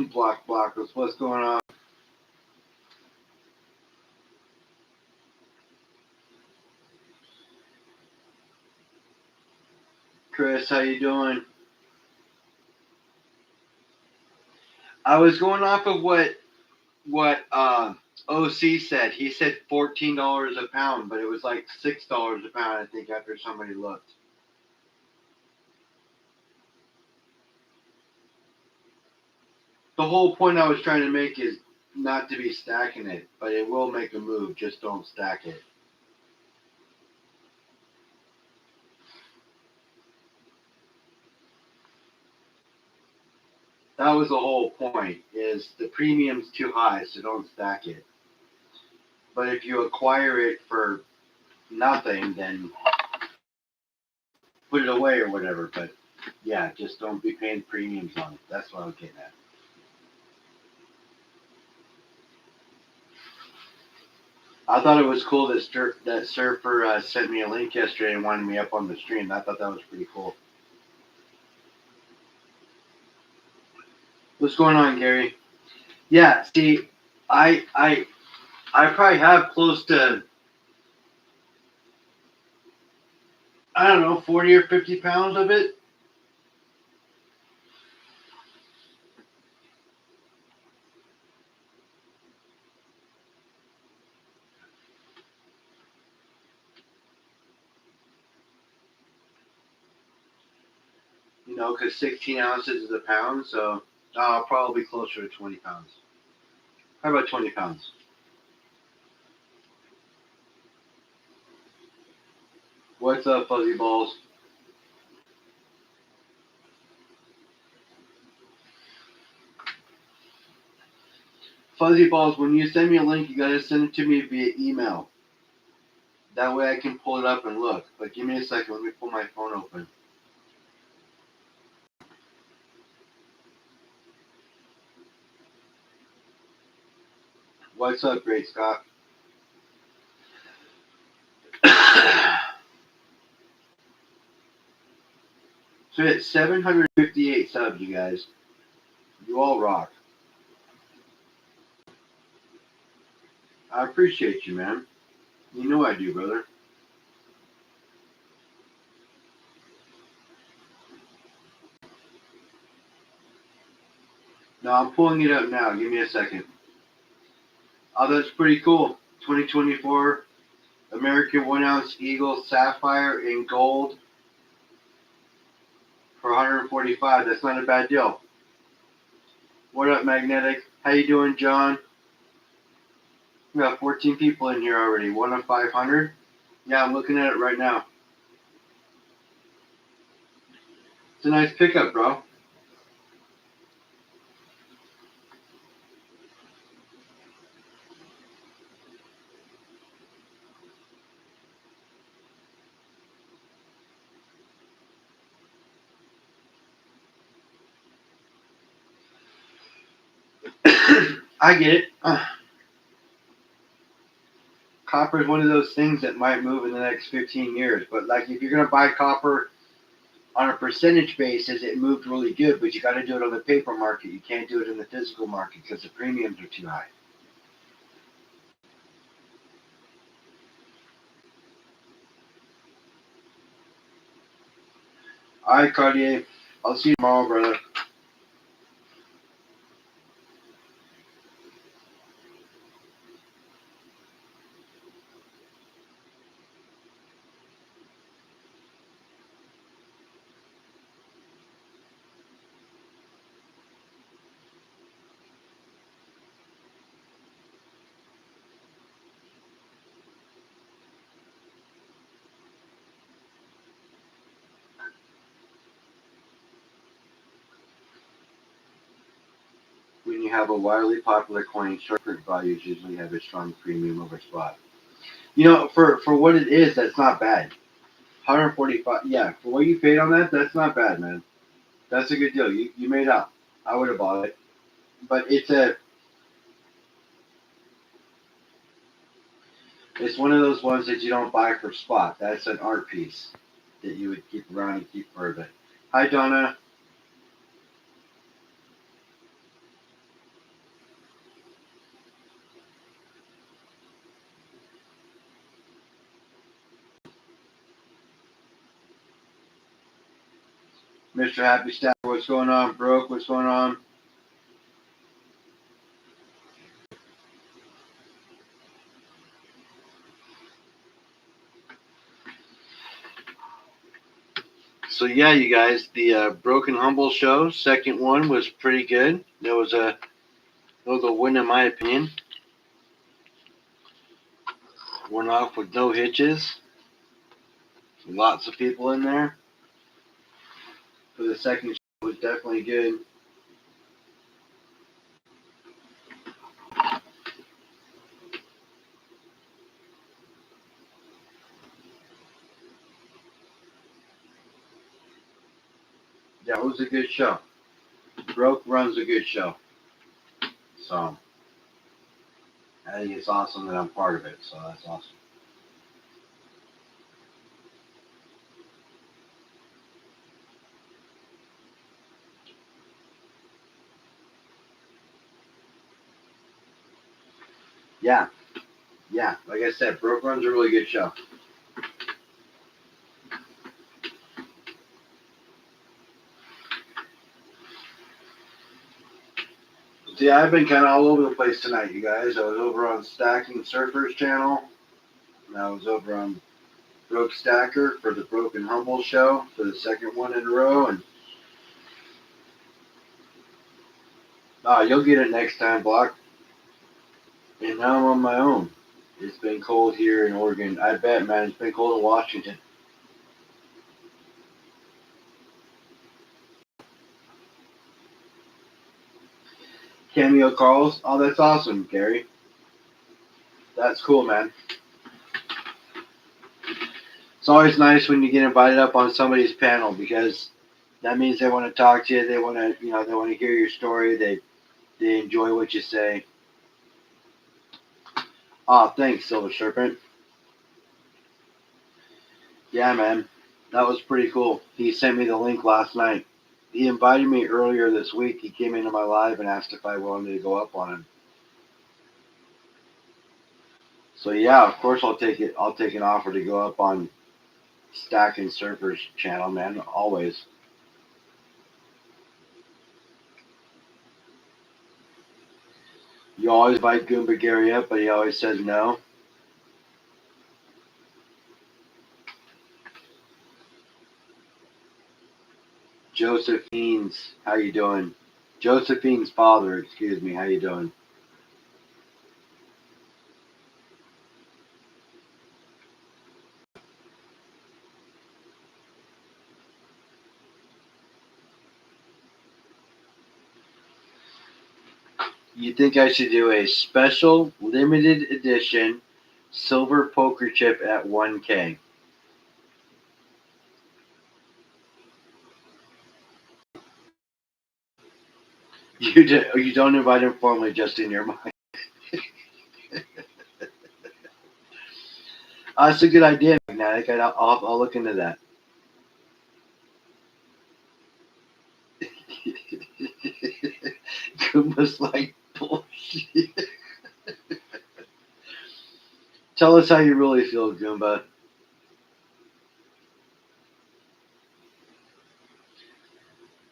Blockers, what's going on? Chris, how you doing? I was going off of what OC said. He said $14 a pound, but it was like $6 a pound, I think, after somebody looked. The whole point I was trying to make is not to be stacking it, but it will make a move. Just don't stack it. That was the whole point. Is the premium's too high, so don't stack it. But if you acquire it for nothing, then put it away or whatever. But yeah, just don't be paying premiums on it. That's what I'm getting at. I thought it was cool that Surfer sent me a link yesterday and wanted me up on the stream. I thought that was pretty cool. What's going on, Gary? Yeah, see, I probably have close to, I don't know, 40 or 50 pounds of it. You know, because 16 ounces is a pound, so probably closer to 20 pounds. How about 20 pounds? What's up, Fuzzy Balls? Fuzzy Balls, when you send me a link, you gotta send it to me via email. That way I can pull it up and look. But give me a second, let me pull my phone open. What's up, Great Scott? So it's 758 subs, you guys. You all rock. I appreciate you, man. You know I do, brother. No, I'm pulling it up now. Give me a second. Oh, that's pretty cool. 2024 American 1 ounce Eagle Sapphire in gold for 145. That's not a bad deal. What up, Magnetic? How you doing, John? We got 14 people in here already. 1 of 500. Yeah, I'm looking at it right now. It's a nice pickup, bro. I get it. Copper is one of those things that might move in the next 15 years. But like, if you're gonna buy copper on a percentage basis, it moved really good. But you got to do it on the paper market. You can't do it in the physical market because the premiums are too high. All right, Cartier. I'll see you tomorrow, brother. When you have a wildly popular coin, short-term values usually have a strong premium over spot. You know, for what it is, that's not bad. 145. Yeah, for what you paid on that, that's not bad, man. That's a good deal. You made out. I would have bought it, but it's one of those ones that you don't buy for spot. That's an art piece that you would keep around and keep for a bit. Hi, Donna. Mr. Happy Stacker, what's going on? Broke, what's going on? So yeah, you guys, the Broken Humble show, second one was pretty good. It was a win in my opinion. Went off with no hitches. Lots of people in there. For the second show was definitely good. Yeah, it was a good show. Broke runs a good show. So I think it's awesome that I'm part of it. So that's awesome. Yeah, yeah. Like I said, Broke runs a really good show. See, I've been kind of all over the place tonight, you guys. I was over on Stacking Surfers channel, and I was over on Broke Stacker for the Broken Humble show for the second one in a row, and you'll get it next time, Block. And now I'm on my own. It's been cold here in Oregon. I bet, man, it's been cold in Washington. Cameo calls. Oh, that's awesome, Gary. That's cool, man. It's always nice when you get invited up on somebody's panel because that means they want to talk to you. They want to, they want to hear your story. They enjoy what you say. Oh, thanks, Silver Serpent. Yeah, man, that was pretty cool. He sent me the link last night. He invited me earlier this week. He came into my live and asked if I wanted to go up on him. So yeah, of course I'll take it. I'll take an offer to go up on Stacking Surfers channel, man. Always. You always invite Goomba Gary up, but he always says no. Josephine's, how you doing? Josephine's father, excuse me, how you doing? You think I should do a special limited edition silver poker chip at 1K? You don't invite him formally, just in your mind. That's a good idea, Magnetic. I'll look into that. Goomba's like bullshit. Tell us how you really feel, Goomba.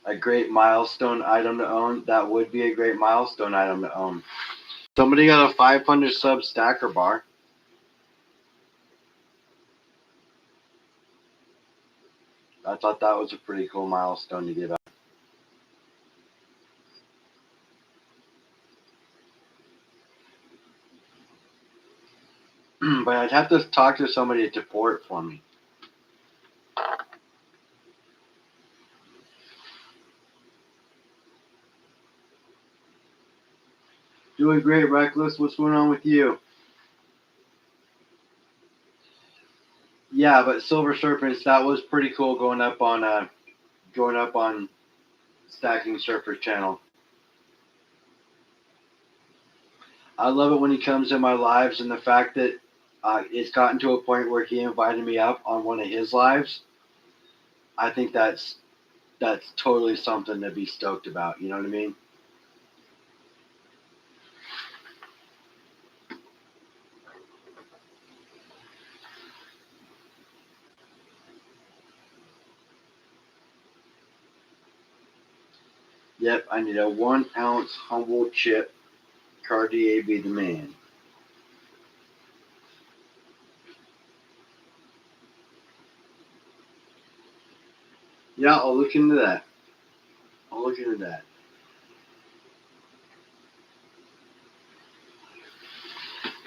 A great milestone item to own. That would be a great milestone item to own. Somebody got a 500 sub stacker bar. I thought that was a pretty cool milestone to get up. But I'd have to talk to somebody to port for me. Doing great, Reckless. What's going on with you? Yeah, but Silver Serpents, that was pretty cool going up on Stacking Surfer channel. I love it when he comes in my lives, and the fact that it's gotten to a point where he invited me up on one of his lives. I think that's totally something to be stoked about. You know what I mean? Yep, I need a 1 ounce humble chip. Cartier be the man. Yeah, I'll look into that. I'll look into that.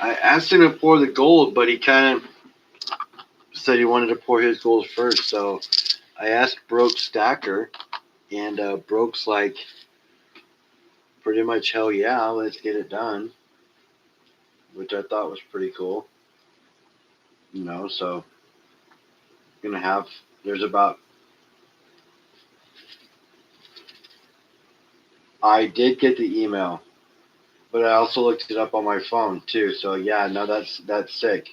I asked him to pour the gold, but he kind of said he wanted to pour his gold first. So I asked Broke Stacker, and Broke's like, pretty much, hell yeah, let's get it done, which I thought was pretty cool. So gonna have there's about I did get the email, but I also looked it up on my phone too. So yeah, no, that's sick.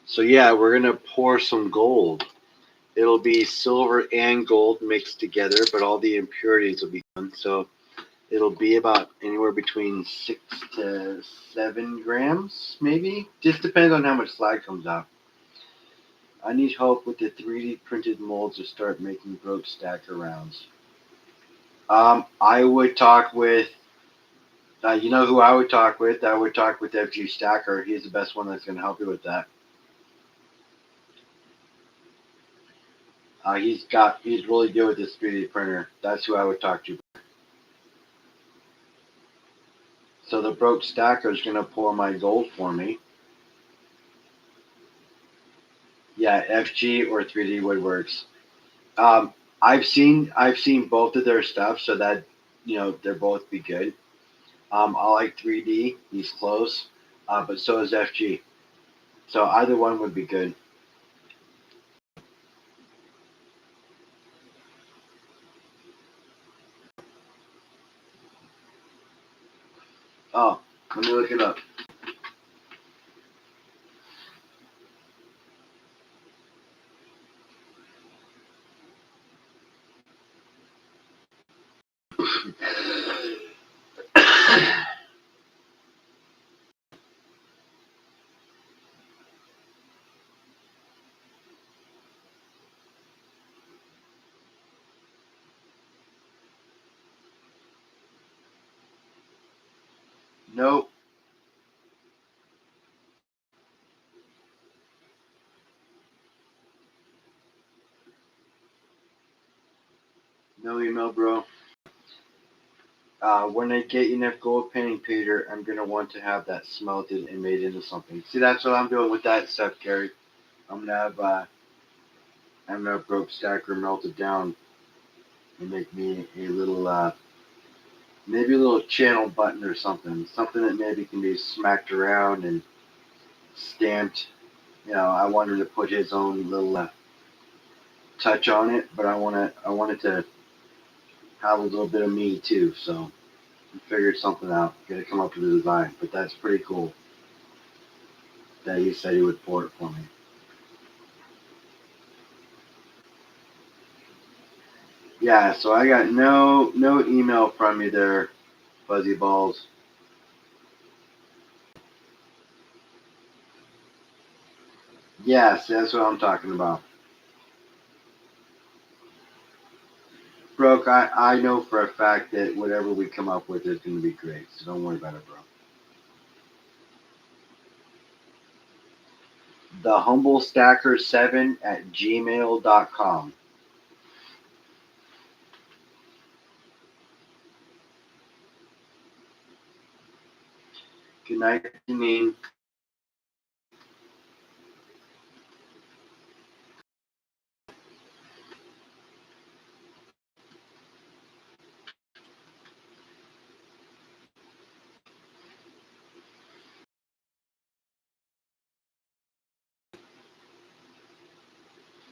So yeah, we're gonna pour some gold. It'll be silver and gold mixed together, but all the impurities will be gone. So it'll be about anywhere between 6 to 7 grams, maybe. Just depends on how much slag comes out. I need help with the 3D printed molds to start making Broke Stacker rounds. I would talk with, you know who I would talk with? I would talk with FG Stacker. He's the best one that's going to help you with that. He's really good with this 3D printer. That's who I would talk to. So the Broke Stacker is going to pour my gold for me. Yeah, FG or 3D Woodworks. I've seen both of their stuff, so that they're both be good. I like 3D. He's close, but so is FG. So either one would be good. Oh, let me look it up. Nope. No email, bro. When I get enough gold painting Peter, I'm gonna want to have that smelted and made into something. See, that's what I'm doing with that stuff, Gary. I'm gonna have Broke Stacker melted down and make me a little, maybe a little channel button or something that maybe can be smacked around and stamped. I wanted to put his own little touch on it, but I wanted to have a little bit of me too. So I figured something out. Got to come up with a design, but that's pretty cool that he said he would pour it for me. Yeah, so I got no email from you there, Fuzzy Balls. Yes, that's what I'm talking about. Broke, I know for a fact that whatever we come up with is going to be great, so don't worry about it, bro. The Humble Stacker 7 at gmail.com. Good night, Janine.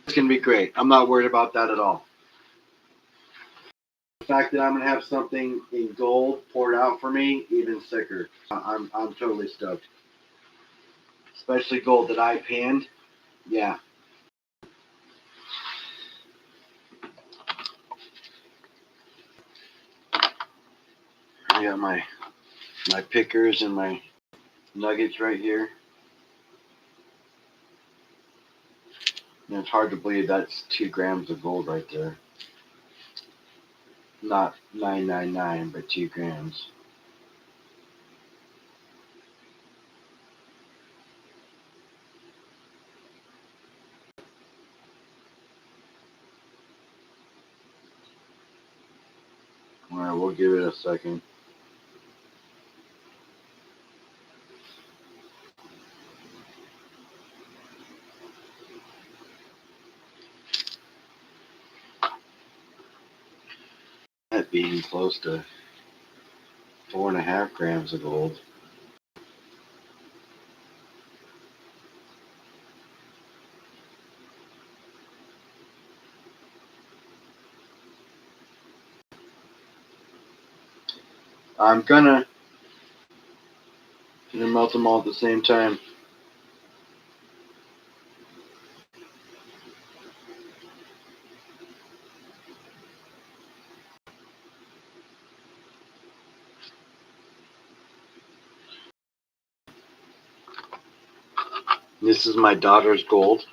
It's going to be great. I'm not worried about that at all. The fact that I'm going to have something in gold poured out for me, even sicker. I'm totally stoked. Especially gold that I panned. Yeah. I got my pickers and my nuggets right here. And it's hard to believe that's 2 grams of gold right there. Not 999, but 2 grams. Alright, we'll give it a second. That being close to 4.5 grams of gold. I'm gonna melt them all at the same time. This is my daughter's gold,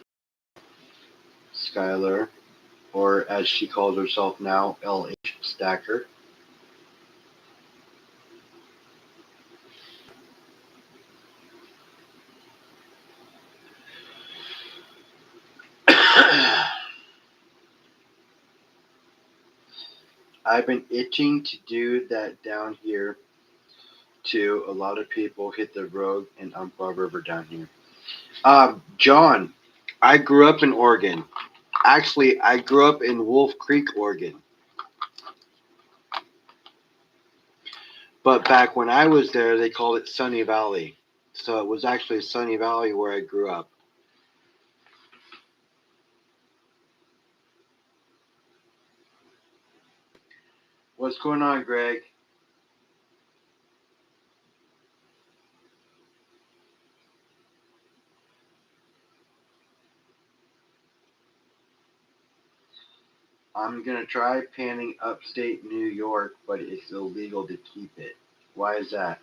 Skylar, or as she calls herself now, LH Stacker. I've been itching to do that down here too. A lot of people hit the road and Umpqua River down here. John, I grew up in Oregon. Actually, I grew up in Wolf Creek, Oregon. But back when I was there, they called it Sunny Valley. So it was actually Sunny Valley where I grew up. What's going on, Greg? I'm going to try panning upstate New York, but it's illegal to keep it. Why is that?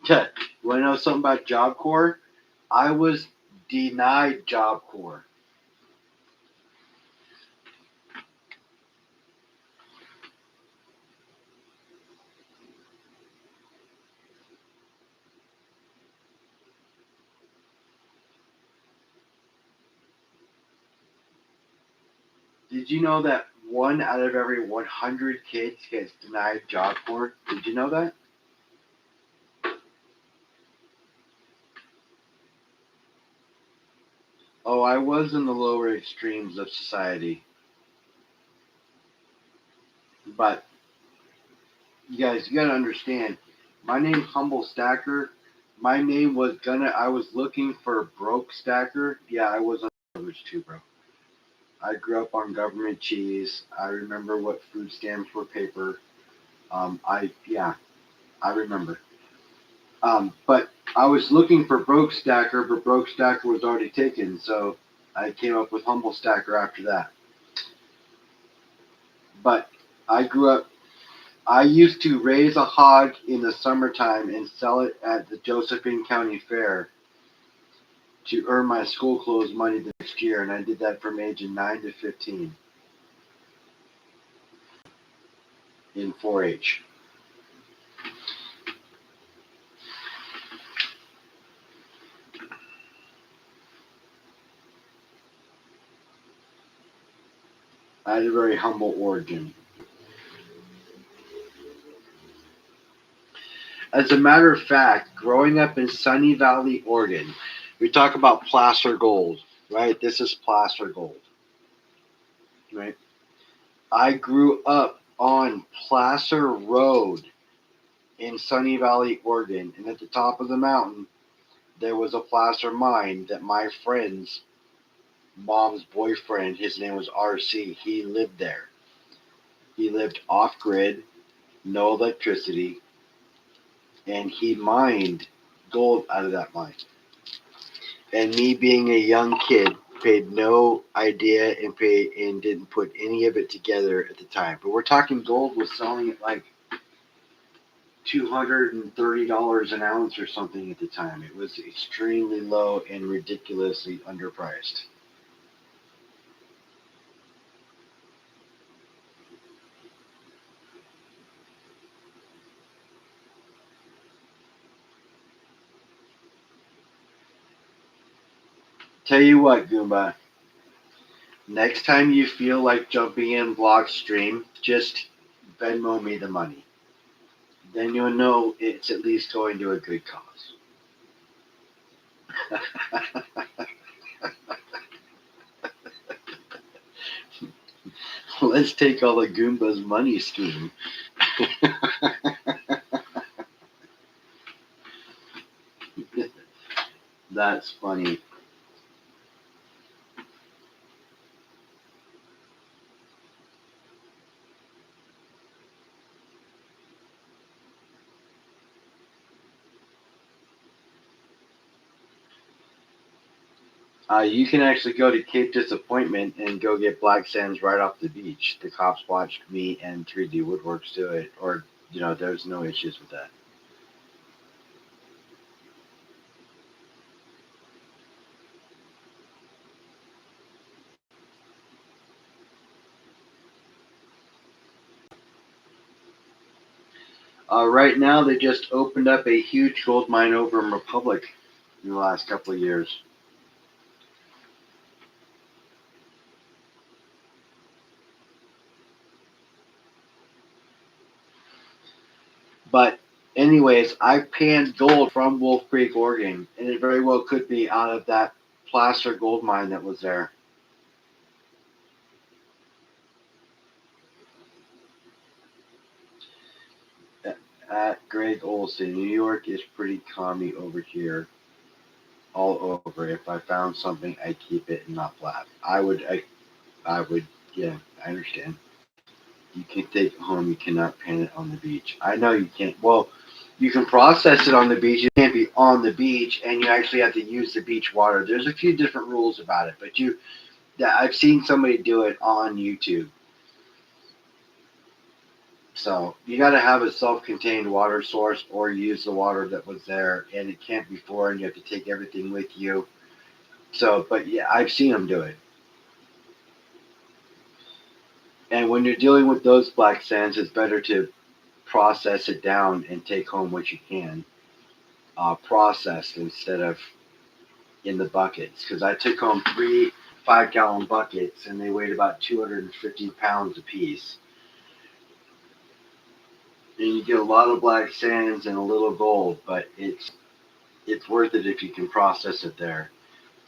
You want to know something about Job Corps? I was denied Job Corps. Did you know that 1 out of every 100 kids gets denied Job Corps? Did you know that? Oh, I was in the lower extremes of society. But you guys, you gotta understand, my name's Humble Stacker. My name was I was looking for Broke Stacker. Yeah, I was privileged too, bro. I grew up on government cheese. I remember what food stamps were paper. Yeah, I remember. But I was looking for Broke Stacker, but Broke Stacker was already taken, so I came up with Humble Stacker after that. But I grew up. I used to raise a hog in the summertime and sell it at the Josephine County Fair to earn my school clothes money the next year, and I did that from age of 9 to 15 in 4-H. I had a very humble origin. As a matter of fact, growing up in Sunny Valley, Oregon, we talk about placer gold, right? This is placer gold, right? I grew up on Placer Road in Sunny Valley, Oregon, and at the top of the mountain, there was a placer mine that my friend's mom's boyfriend, his name was RC, he lived there. He lived off grid, no electricity, and he mined gold out of that mine. And me being a young kid, paid no idea and didn't put any of it together at the time. But we're talking gold was selling at like $230 an ounce or something at the time. It was extremely low and ridiculously underpriced. Tell you what, Goomba, next time you feel like jumping in Blockstream, just Venmo me the money. Then you'll know it's at least going to a good cause. Let's take all the Goomba's money scheme. That's funny. You can actually go to Cape Disappointment and go get black sands right off the beach. The cops watched me and 3D Woodworks do it, or there's no issues with that. Right now, they just opened up a huge gold mine over in Republic in the last couple of years. But anyways, I panned gold from Wolf Creek, Oregon, and it very well could be out of that placer gold mine that was there. At Greg Olson, New York is pretty commie over here, all over. If I found something, I keep it and not blab. I would, yeah, I understand. You can take it home. You cannot pan it on the beach. I know you can't. Well, you can process it on the beach. You can't be on the beach, and you actually have to use the beach water. There's a few different rules about it, but I've seen somebody do it on YouTube. So you got to have a self-contained water source, or use the water that was there, and it can't be foreign. You have to take everything with you. So, but yeah, I've seen them do it. And when you're dealing with those black sands, it's better to process it down and take home what you can, processed instead of in the buckets. Because I took home three 5-gallon buckets, and they weighed about 250 pounds apiece. And you get a lot of black sands and a little gold, but it's worth it if you can process it there.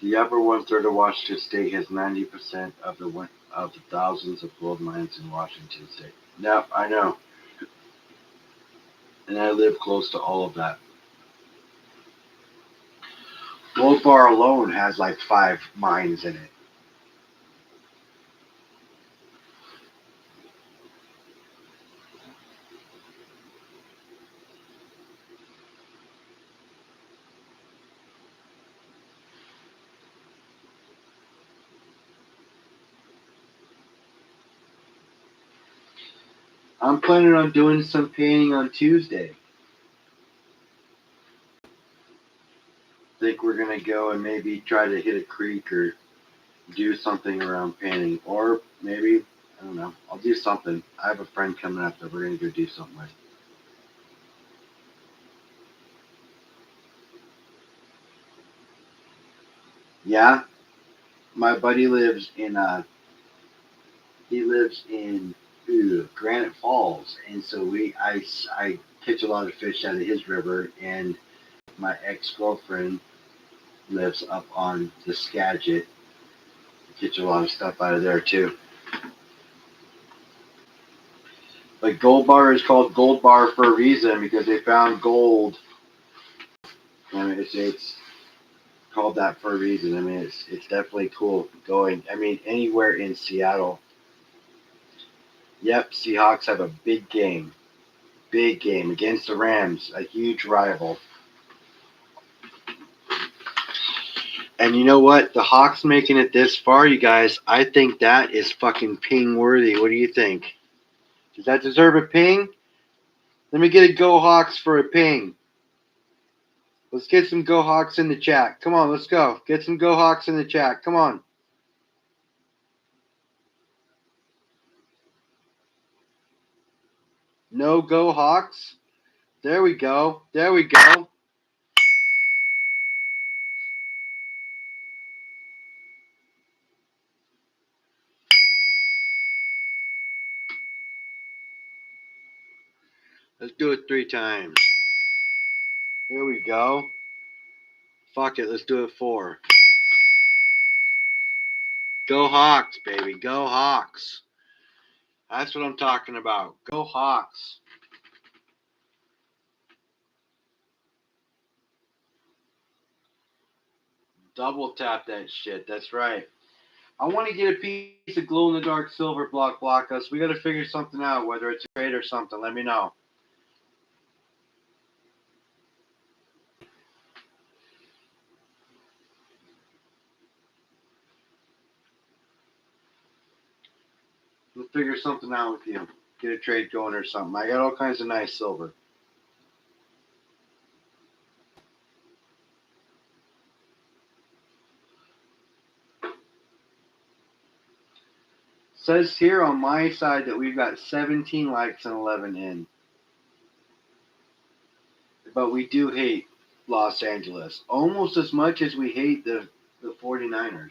The upper one-third of Washington State has 90% of the thousands of gold mines in Washington State. Yep, I know, and I live close to all of that. Gold Bar alone has like 5 mines in it. I'm planning on doing some painting on Tuesday. Think we're gonna go and maybe try to hit a creek or do something around painting, or maybe I don't know. I'll do something. I have a friend coming up that we're gonna go do something with. Yeah, my buddy lives in he lives in Granite Falls, and so I catch a lot of fish out of his river, and my ex girlfriend lives up on the Skagit. Catch a lot of stuff out of there too. But Gold Bar is called Gold Bar for a reason because they found gold, and it's called that for a reason. I mean, it's definitely cool going. I mean, anywhere in Seattle. Yep, Seahawks have a big game against the Rams, a huge rival. And you know what? The Hawks making it this far, you guys, I think that is fucking ping worthy. What do you think? Does that deserve a ping? Let me get a Go Hawks for a ping. Let's get some Go Hawks in the chat. Come on, let's go. Get some Go Hawks in the chat. Come on. No Go Hawks? There we go. There we go. Let's do it 3 times. There we go. Fuck it, let's do it 4. Go Hawks, baby. Go Hawks. That's what I'm talking about. Go Hawks. Double tap that shit. That's right. I want to get a piece of glow in the dark silver block us. We got to figure something out, whether it's a trade or something. Let me know. We'll figure something out with you. Get a trade going or something. I got all kinds of nice silver. Says here on my side that we've got 17 likes and 11 in. But we do hate Los Angeles almost as much as we hate the 49ers.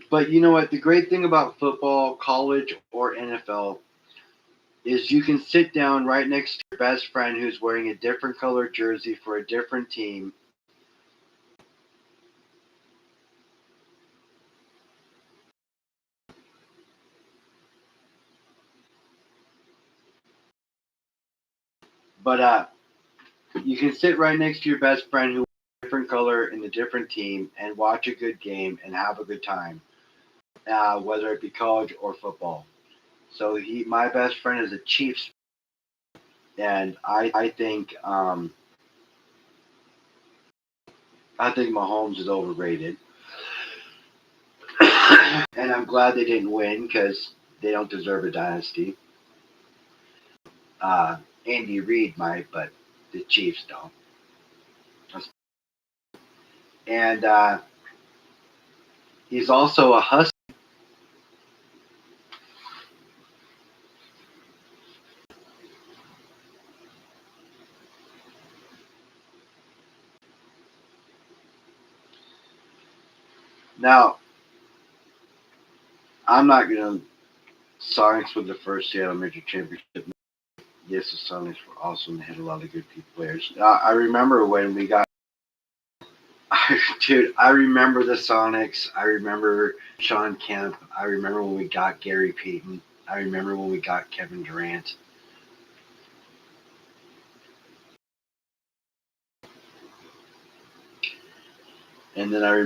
But you know what? The great thing about football, college or NFL, is you can sit down right next to your best friend who's wearing a different color jersey for a different team. But you can sit right next to your best friend who wears a different color in a different team and watch a good game and have a good time, whether it be college or football. So my best friend is a Chiefs, and I think Mahomes is overrated, and I'm glad they didn't win because they don't deserve a dynasty. Andy Reid might, but the Chiefs don't. And he's also a Husky. Now, I'm not going to. Sonics were the first Seattle Major Championship. Yes, the Sonics were awesome. They had a lot of good players. I remember when we got. Dude, I remember the Sonics. I remember Sean Kemp. I remember when we got Gary Payton. I remember when we got Kevin Durant. And then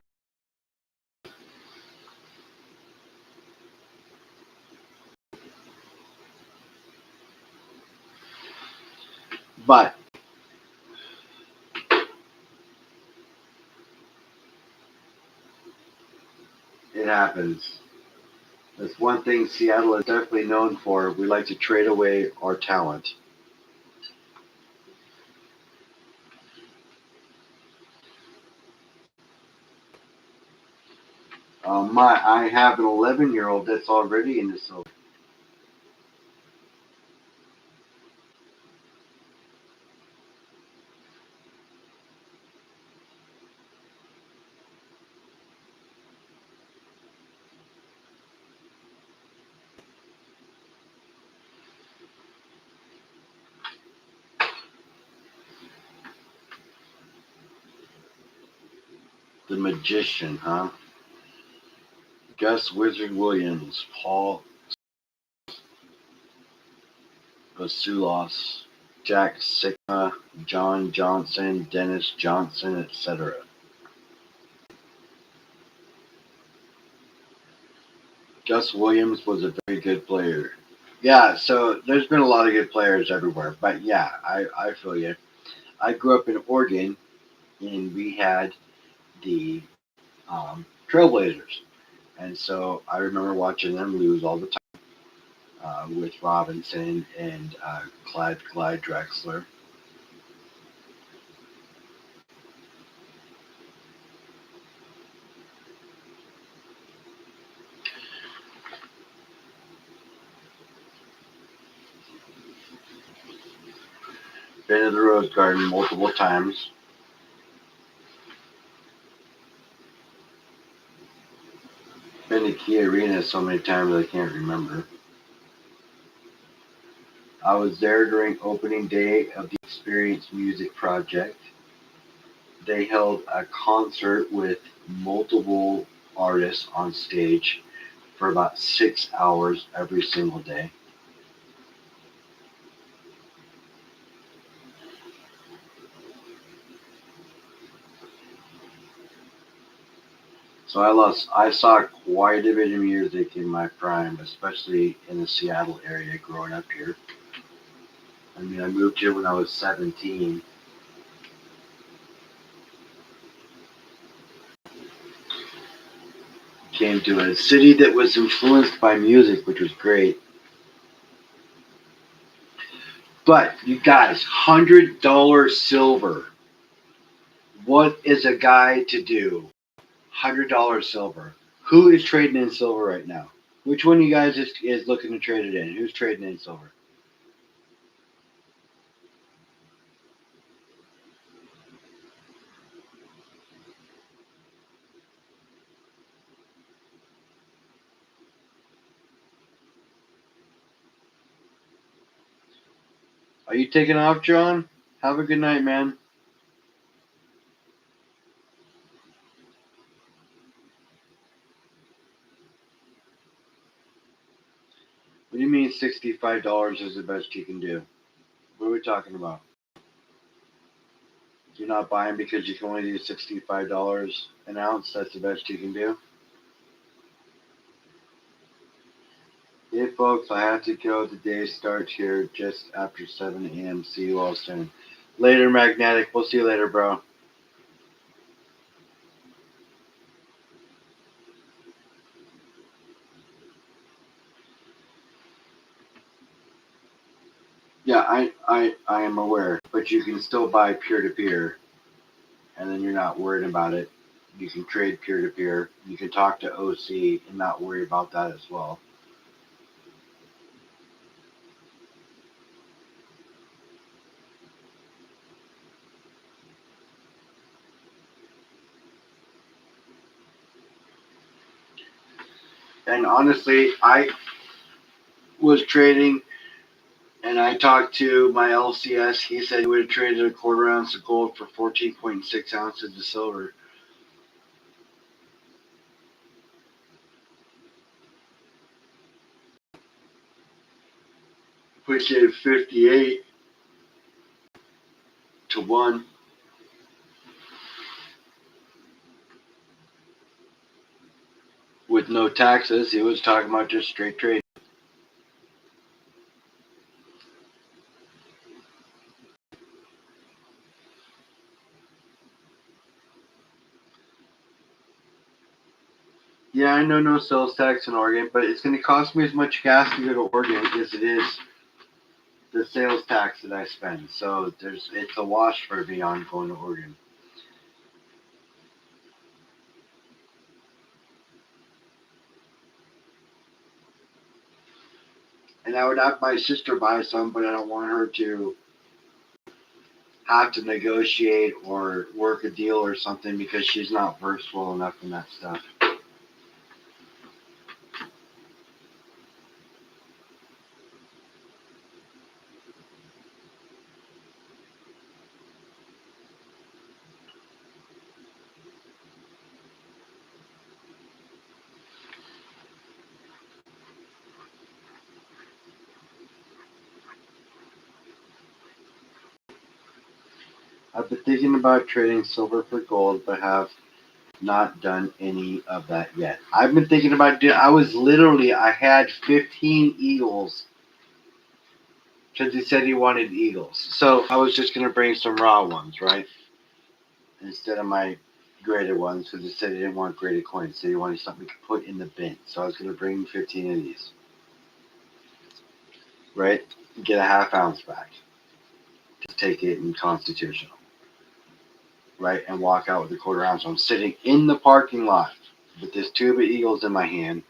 but it happens. That's one thing Seattle is definitely known for. We like to trade away our talent. I have an 11-year-old that's already in the silver. The Magician, huh? Gus Wizard Williams, Paul Basulos, Jack Sigma, John Johnson, Dennis Johnson, etc. Gus Williams was a very good player. Yeah, so there's been a lot of good players everywhere. But yeah, I feel you. I grew up in Oregon, and we had the Trailblazers. And so I remember watching them lose all the time. with Robinson and Clyde Drexler. Been to the Rose Garden multiple times. Been to Key Arena so many times I can't remember. I was there during opening day of the Experience Music Project. They held a concert with multiple artists on stage for about 6 hours every single day. So I saw quite a bit of music in my prime, especially in the Seattle area growing up here. I mean, I moved here when I was 17. Came to a city that was influenced by music, which was great. But you guys, $100 silver. What is a guy to do? $100 silver. Who is trading in silver right now? Which one of you guys is looking to trade it in? Who's trading in silver? Are you taking off, John? Have a good night, man. What do you mean $65 is the best you can do? What are we talking about? You're not buying because you can only do $65 an ounce? That's the best you can do? Hey folks, I have to go. The day starts here just after 7 a.m. See you all soon. Later, Magnetic. We'll see you later, bro. Yeah, I am aware, but you can still buy peer to peer, and then you're not worried about it. You can trade peer to peer. You can talk to OC and not worry about that as well. And honestly, I was trading and I talked to my LCS. He said he would have traded a quarter ounce of gold for 14.6 ounces of silver, which is 58 to 1 with no taxes. He was talking about just straight trade. Yeah, I know no sales tax in Oregon, but it's going to cost me as much gas to go to Oregon as it is the sales tax that I spend. So it's a wash for me on going to Oregon. And I would have my sister buy some, but I don't want her to have to negotiate or work a deal or something because she's not versatile enough in that stuff. I've been thinking about trading silver for gold, but have not done any of that yet. I've been thinking about doing. I had 15 eagles because he said he wanted eagles. So I was just gonna bring some raw ones, right, instead of my graded ones, because he said he didn't want graded coins. He said he wanted something we could put in the bin. So I was gonna bring 15 of these. right? Get a half ounce back to take it in constitutional, right? And walk out with a quarter ounce. So I'm sitting in the parking lot with this tube of Eagles in my hand,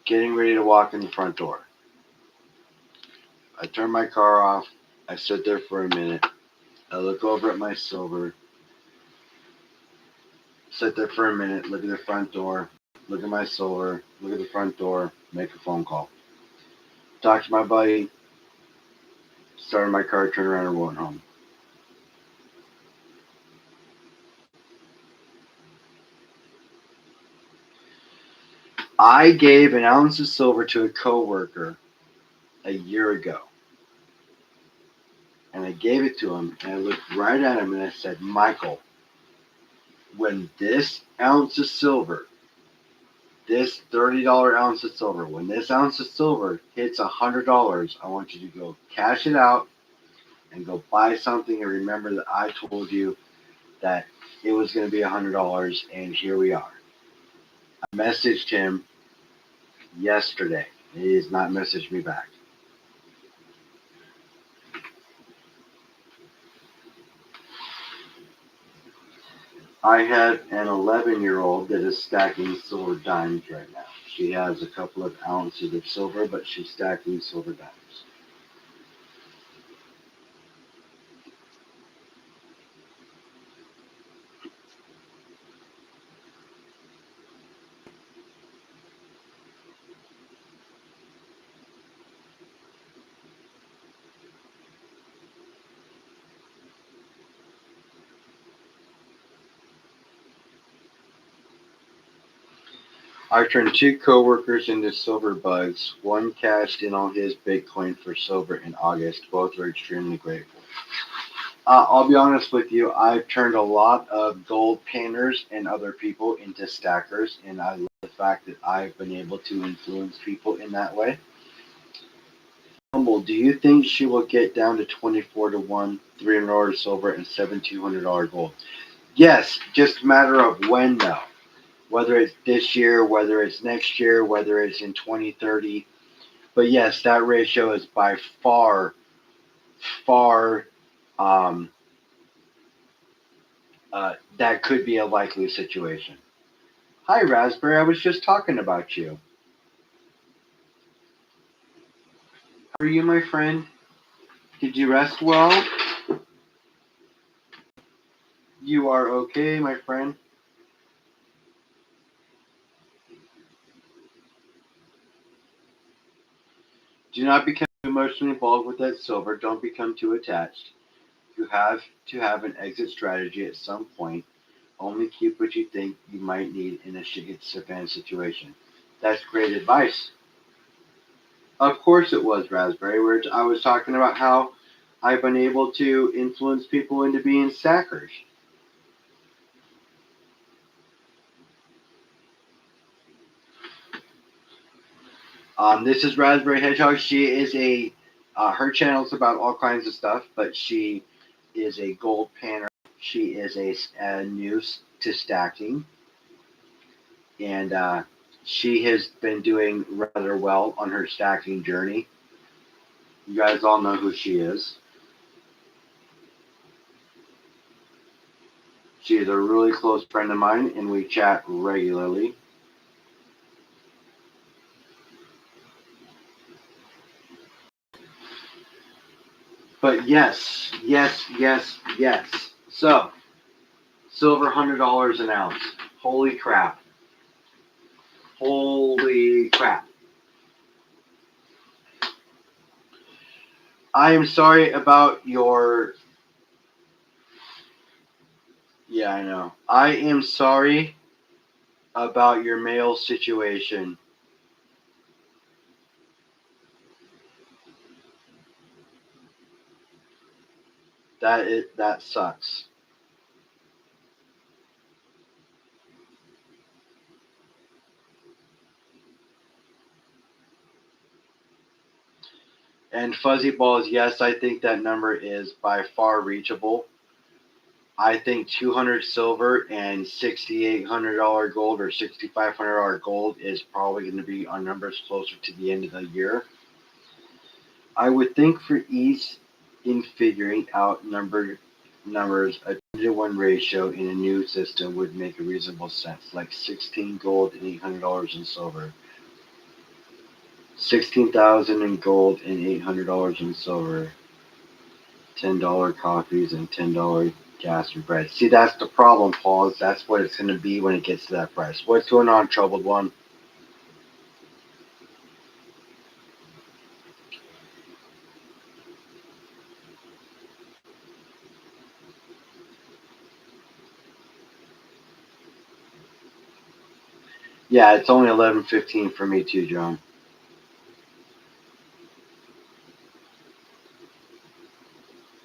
getting ready to walk in the front door. I turn my car off. I sit there for a minute. I look over at my silver. Sit there for a minute. Look at the front door. Look at my silver. Look at the front door. Make a phone call. Talk to my buddy. Started my car. Turned around and went home. I gave an ounce of silver to a coworker a year ago. And I gave it to him, and I looked right at him and I said, Michael, when this ounce of silver, this $30 ounce of silver, when this ounce of silver hits $100, I want you to go cash it out and go buy something and remember that I told you that it was going to be $100, and here we are. I messaged him yesterday. He has not messaged me back. I have an 11-year-old that is stacking silver dimes right now. She has a couple of ounces of silver, but she's stacking silver dimes. I turned two coworkers into silver bugs. One cashed in on his Bitcoin for silver in August. Both are extremely grateful. I'll be honest with you. I've turned a lot of gold painters and other people into stackers, and I love the fact that I've been able to influence people in that way. Humble, do you think she will get down to 24 to 1, $300 silver, and $7,200 gold? Yes, just a matter of when, though. Whether it's this year, whether it's next year, whether it's in 2030. But yes, that ratio is by far, far, um, that could be a likely situation. Hi, Raspberry. I was just talking about you. How are you, my friend? Did you rest well? You are okay, my friend. Do not become emotionally involved with that silver. Don't become too attached. You have to have an exit strategy at some point. Only keep what you think you might need in a advanced situation. That's great advice. Of course it was, Raspberry. Where I was talking about how I've been able to influence people into being stackers. This is Raspberry Hedgehog. She is her channel's about all kinds of stuff, but she is a gold panner. She is a new to stacking, and she has been doing rather well on her stacking journey. You guys all know who she is. She is a really close friend of mine, and we chat regularly. But yes, yes, yes, yes. So, silver $100 an ounce. Holy crap. Holy crap. I am sorry about your. Yeah, I know. I am sorry about your mail situation. That sucks. And fuzzy balls, yes, I think that number is by far reachable. I think 200 silver and $6,800 gold or $6,500 gold is probably going to be our numbers closer to the end of the year. I would think for ease in figuring out numbers, a 2-to-1 ratio in a new system would make a reasonable sense, like 16 gold and $800 in silver. 16,000 in gold and $800 in silver. $10 coffees and $10 gas and bread. See, that's the problem, Paul. Is that's what it's going to be when it gets to that price. What's going on, troubled one? Yeah, it's only 11:15 for me too, John.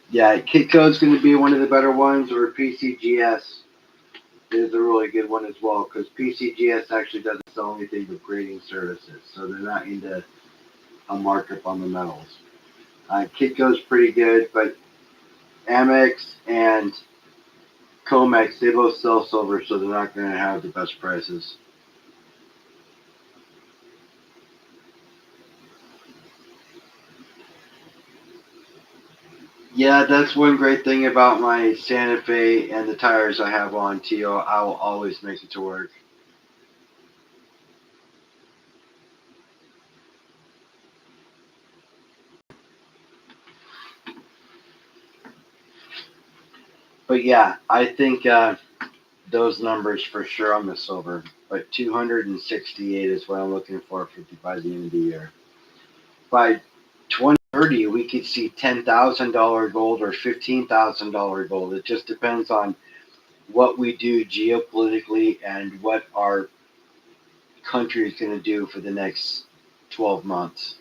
Yeah, Kitco's going to be one of the better ones, or PCGS is a really good one as well, because PCGS actually doesn't sell anything but grading services, so they're not into a markup on the metals. Kitco's pretty good, but Amex and Comex, they both sell silver, so they're not going to have the best prices. Yeah, that's one great thing about my Santa Fe and the tires I have on Tio. I will always make it to work. But yeah, I think those numbers for sure on the silver. But 268 is what I'm looking for by the end of the year. By 2030, we could see $10,000 gold or $15,000 gold. It just depends on what we do geopolitically and what our country is going to do for the next 12 months.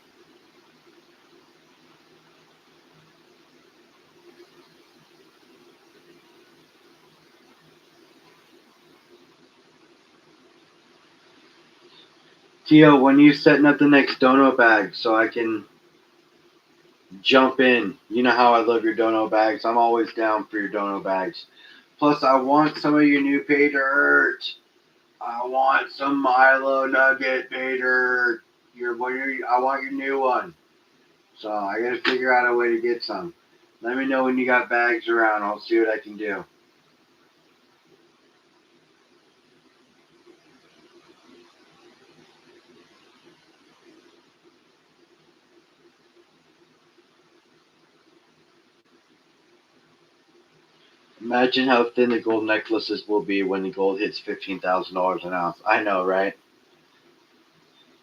Tio, when you setting up the next dono bag so I can jump in? You know how I love your dono bags. I'm always down for your dono bags. Plus, I want some of your new pay dirt. I want some Milo Nugget pay dirt. I want your new one. So I gotta figure out a way to get some. Let me know when you got bags around. I'll see what I can do. Imagine how thin the gold necklaces will be when the gold hits $15,000 an ounce. I know, right?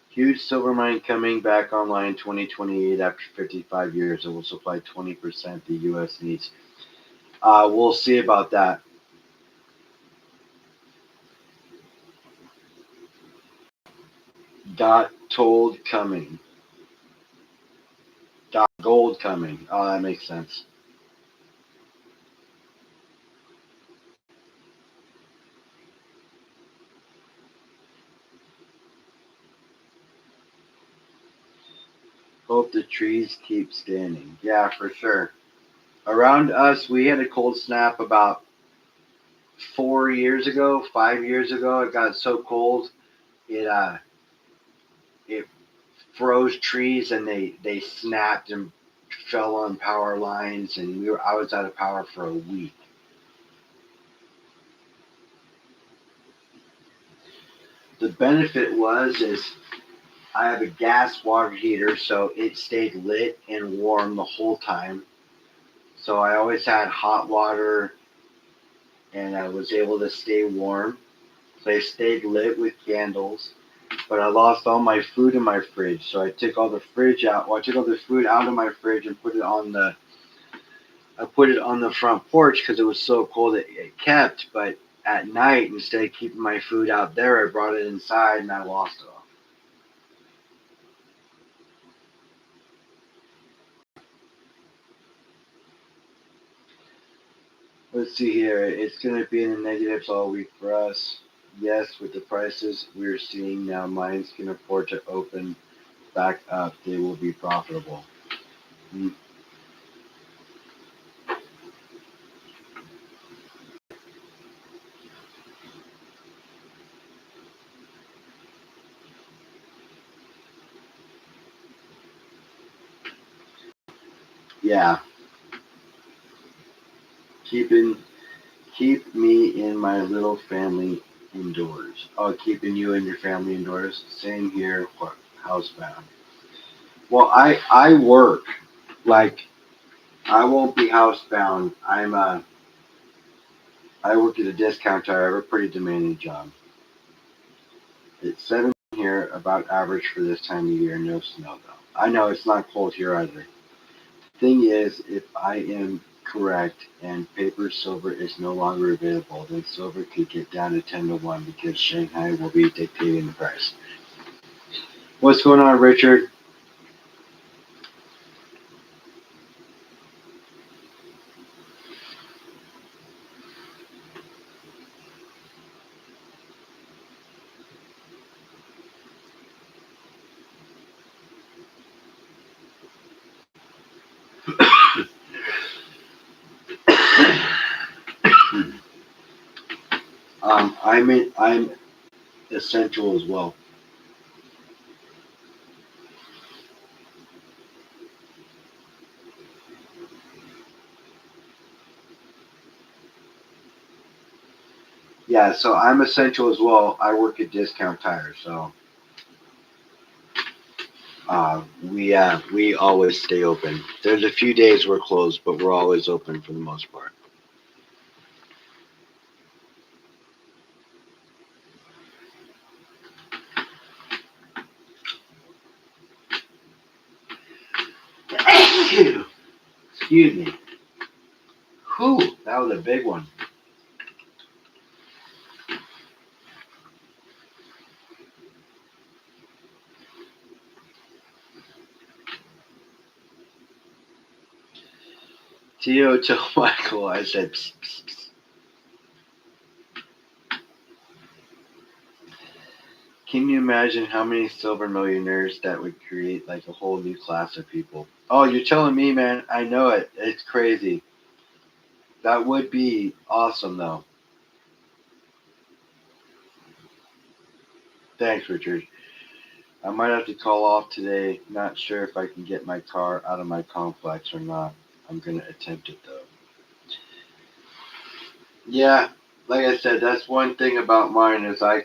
Huge silver mine coming back online 2028 after 55 years. It will supply 20% the U.S. needs. We'll see about that. Got told coming. Got gold coming. Oh, that makes sense. Hope the trees keep standing. Yeah, for sure. Around us, we had a cold snap about 4 years ago, 5 years ago. It got so cold, it froze trees and they snapped and fell on power lines, and I was out of power for a week. The benefit was is I have a gas water heater, so it stayed lit and warm the whole time. So I always had hot water, and I was able to stay warm. So I stayed lit with candles, but I lost all my food in my fridge. So I took all the fridge out. Well, I took all the food out of my fridge and put it on the. I put it on the front porch because it was so cold it kept. But at night, instead of keeping my food out there, I brought it inside and I lost it all. Let's see here. It's going to be in the negatives all week for us. Yes, with the prices we're seeing now, mines can afford to open back up. They will be profitable. Hmm. Yeah, keeping keep me in my little family indoors. Oh, keeping you and your family indoors. Same here. For housebound. Well, I work like I won't be housebound. I work at a discount tire. I have a pretty demanding job. It's 7 here, about average for this time of year. No snow though. I know it's not cold here either. Thing is, if I am correct and paper silver is no longer available, then silver could get down to 10 to 1 because Shanghai will be dictating the price. What's going on, Richard? I'm essential as well. Yeah, so I'm essential as well. I work at Discount Tire, so we always stay open. There's a few days we're closed, but we're always open for the most part. Excuse me. Whew, that was a big one. Tio told Michael, I said, psst, psst, psst. Can you imagine how many silver millionaires that would create like a whole new class of people? Oh, you're telling me, man. I know it. It's crazy. That would be awesome, though. Thanks, Richard. I might have to call off today. Not sure if I can get my car out of my complex or not. I'm gonna attempt it though. Yeah, like I said, that's one thing about mine is I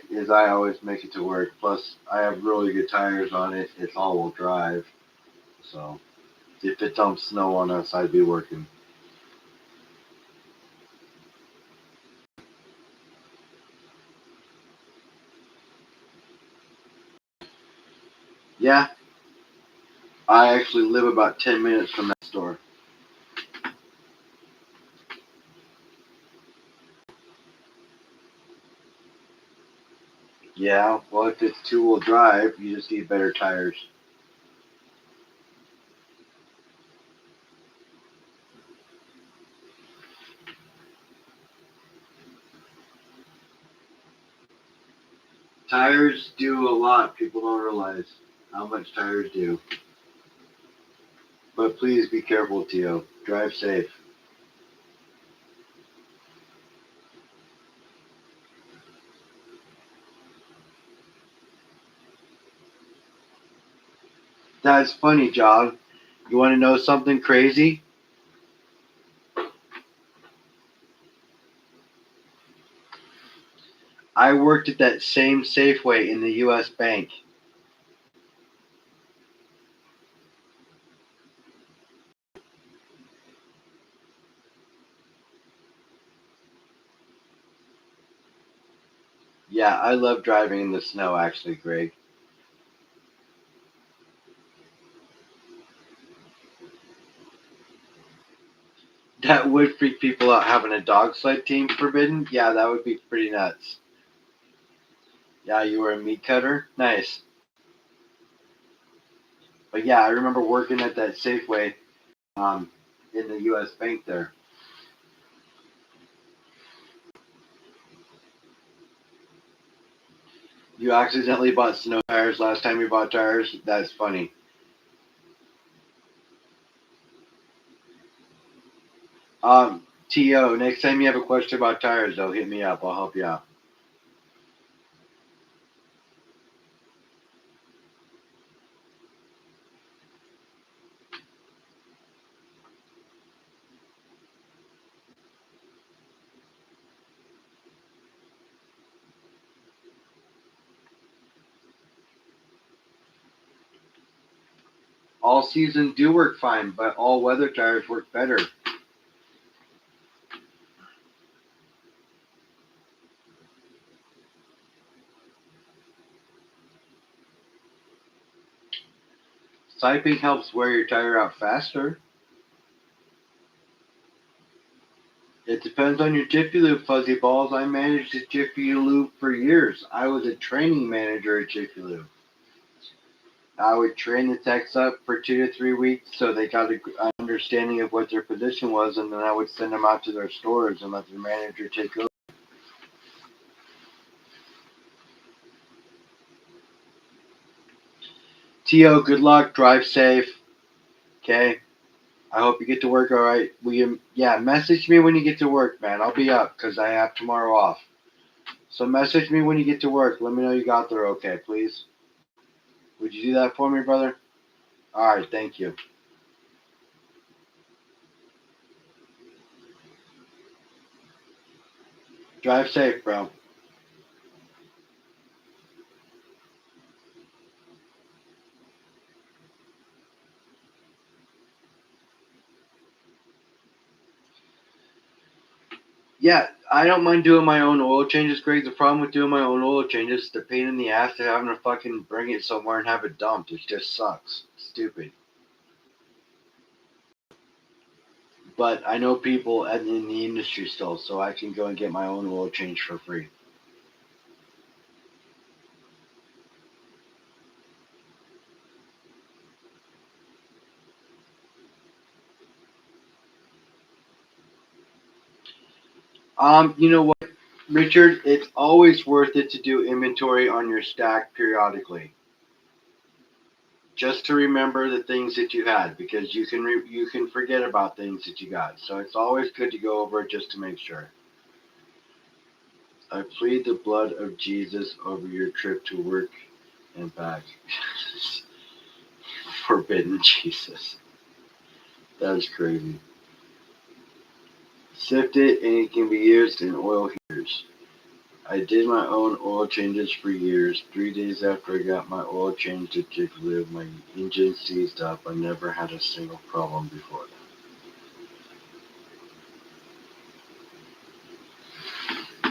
always make it to work. Plus, I have really good tires on it. It's all-wheel drive, so if it dumps snow on us, I'd be working. Yeah, I actually live about 10 minutes from that store. Yeah, well, if it's two-wheel drive, you just need better tires. Tires do a lot. People don't realize how much tires do. But please be careful, Tio. Drive safe. That's funny, John. You want to know something crazy? I worked at that same Safeway in the U.S. Bank. Yeah, I love driving in the snow, actually, Greg. That would freak people out having a dog sled team forbidden. Yeah, that would be pretty nuts. Yeah, you were a meat cutter? Nice. But yeah, I remember working at that Safeway um, in the U.S. Bank there. You accidentally bought snow tires last time you bought tires? That's funny. T.O., next time you have a question about tires, though, hit me up. I'll help you out. All season do work fine, but all weather tires work better. Siping helps wear your tire out faster. It depends on your Jiffy Lube, Fuzzy Balls. I managed a Jiffy Lube for years. I was a training manager at Jiffy Lube. I would train the techs up for 2 to 3 weeks so they got an understanding of what their position was, and then I would send them out to their stores and let the manager take over. Tio, good luck. Drive safe. Okay. I hope you get to work all right. Yeah, message me when you get to work, man. I'll be up because I have tomorrow off. So message me when you get to work. Let me know you got there okay, please. Would you do that for me, brother? All right, thank you. Drive safe, bro. Yeah, I don't mind doing my own oil changes, Greg. The problem with doing my own oil changes is the pain in the ass to having to fucking bring it somewhere and have it dumped. It just sucks. Stupid. But I know people in the industry still, so I can go and get my own oil change for free. You know what, Richard? It's always worth it to do inventory on your stack periodically, just to remember the things that you had, because you can forget about things that you got. So it's always good to go over it just to make sure. I plead the blood of Jesus over your trip to work and back. Forbidden Jesus. That is crazy. Sift it and it can be used in oil heaters. I did my own oil changes for years. 3 days after I got my oil changed at Jiffy Lube, my engine seized up. I never had a single problem before that.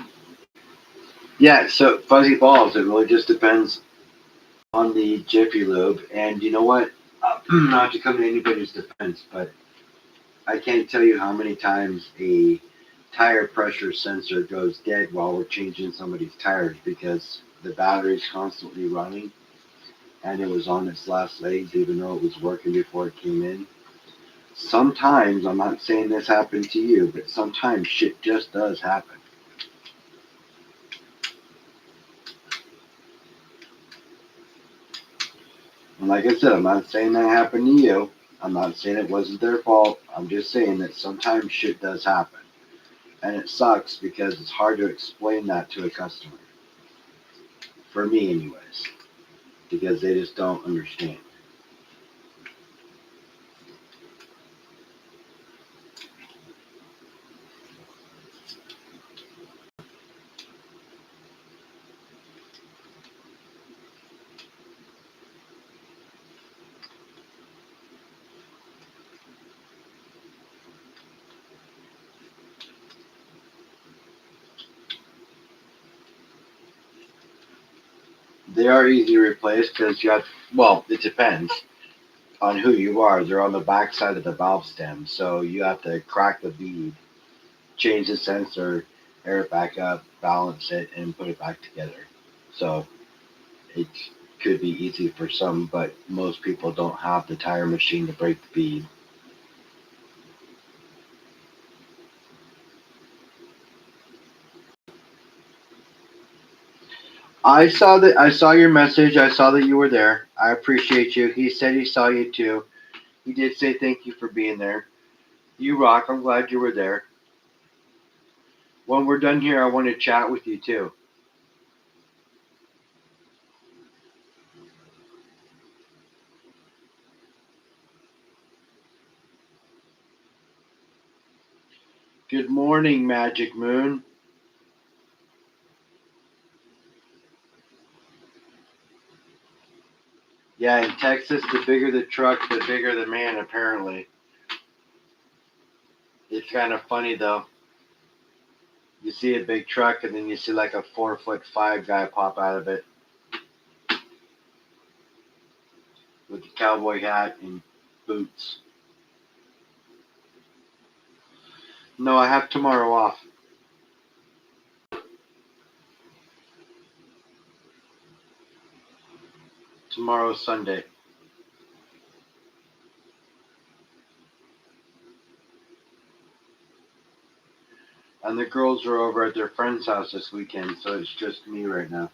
Yeah, so fuzzy balls, it really just depends on the Jiffy Lube. And you know what? Not to come to anybody's defense, but I can't tell you how many times a tire pressure sensor goes dead while we're changing somebody's tires because the battery's constantly running and it was on its last legs even though it was working before it came in. Sometimes, I'm not saying this happened to you, but sometimes shit just does happen. And like I said, I'm not saying that happened to you. I'm not saying it wasn't their fault. I'm just saying that sometimes shit does happen. And it sucks because it's hard to explain that to a customer. For me, anyways. Because they just don't understand. They are easy to replace because you have, well, it depends on who you are. They're on the back side of the valve stem, so you have to crack the bead, change the sensor, air it back up, balance it, and put it back together. So it could be easy for some, but most people don't have the tire machine to break the bead. I saw your message. I saw that you were there. I appreciate you. He said he saw you too. He did say thank you for being there. You rock. I'm glad you were there. When we're done here, I want to chat with you too. Good morning, Magic Moon. Yeah, in Texas, the bigger the truck, the bigger the man, apparently. It's kind of funny, though. You see a big truck, and then you see like a 4'5" guy pop out of it with a cowboy hat and boots. No, I have tomorrow off. Tomorrow's Sunday. And the girls are over at their friend's house this weekend, so it's just me right now.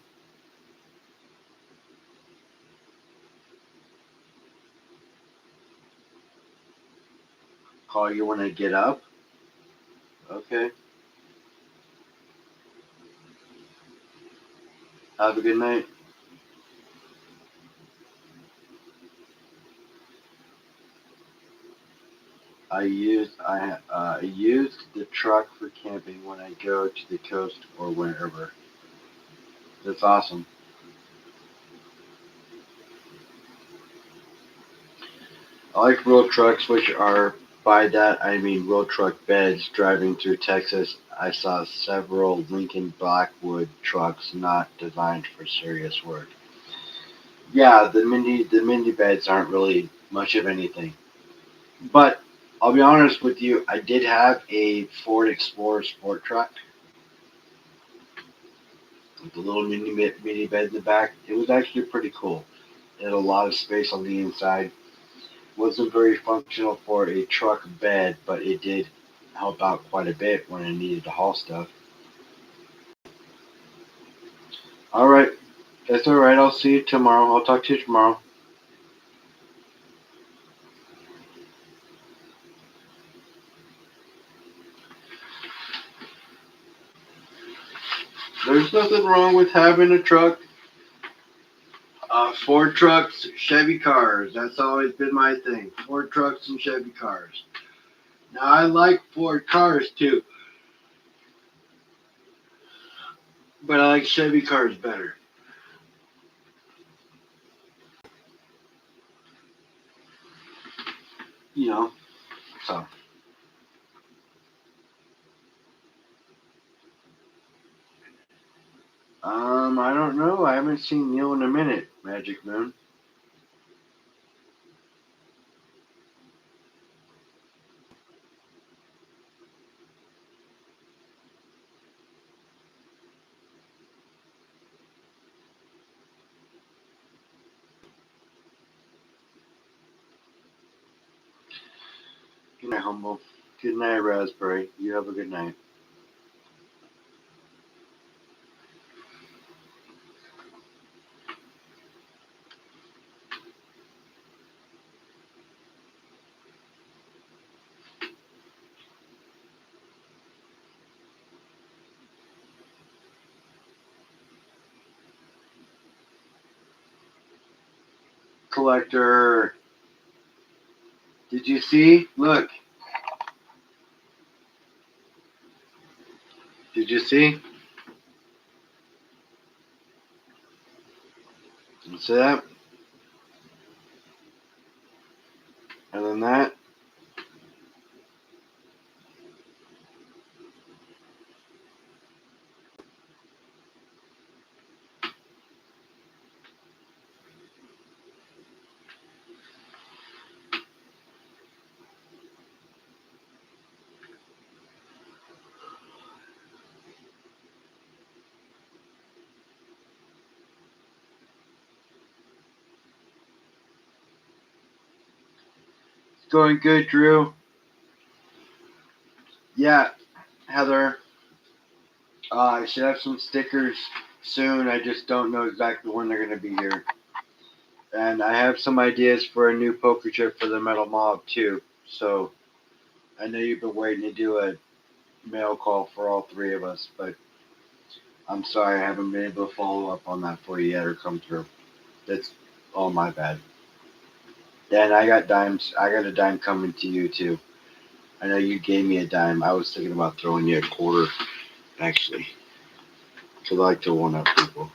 Call you when I get up? Okay. Have a good night. I use the truck for camping when I go to the coast or wherever. That's awesome. I like road trucks, which are, by that I mean road truck beds. Driving through Texas, I saw several Lincoln Blackwood trucks not designed for serious work. Yeah, the mini beds aren't really much of anything. But I'll be honest with you, I did have a Ford Explorer sport truck with a little mini bed in the back. It was actually pretty cool. It had a lot of space on the inside. Wasn't very functional for a truck bed, but it did help out quite a bit when I needed to haul stuff. All right, that's all right. I'll see you tomorrow. I'll talk to you tomorrow. There's nothing wrong with having a truck. Ford trucks, Chevy cars. That's always been my thing. Ford trucks and Chevy cars. Now I like Ford cars too, but I like Chevy cars better. You know, so I don't know. I haven't seen Neil in a minute. Magic Moon. Good night, Humble. Good night, Raspberry. You have a good night. Collector. Did you see? Look. Did you see? You see that? And then that. It's going good, Drew. Yeah, Heather. I should have some stickers soon. I just don't know exactly when they're going to be here. And I have some ideas for a new poker chip for the Metal Mob, too. So I know you've been waiting to do a mail call for all three of us, but I'm sorry I haven't been able to follow up on that for you yet or come through. That's all my bad. Dan, I got dimes. I got a dime coming to you, too. I know you gave me a dime. I was thinking about throwing you a quarter, actually. Because I like to one up people.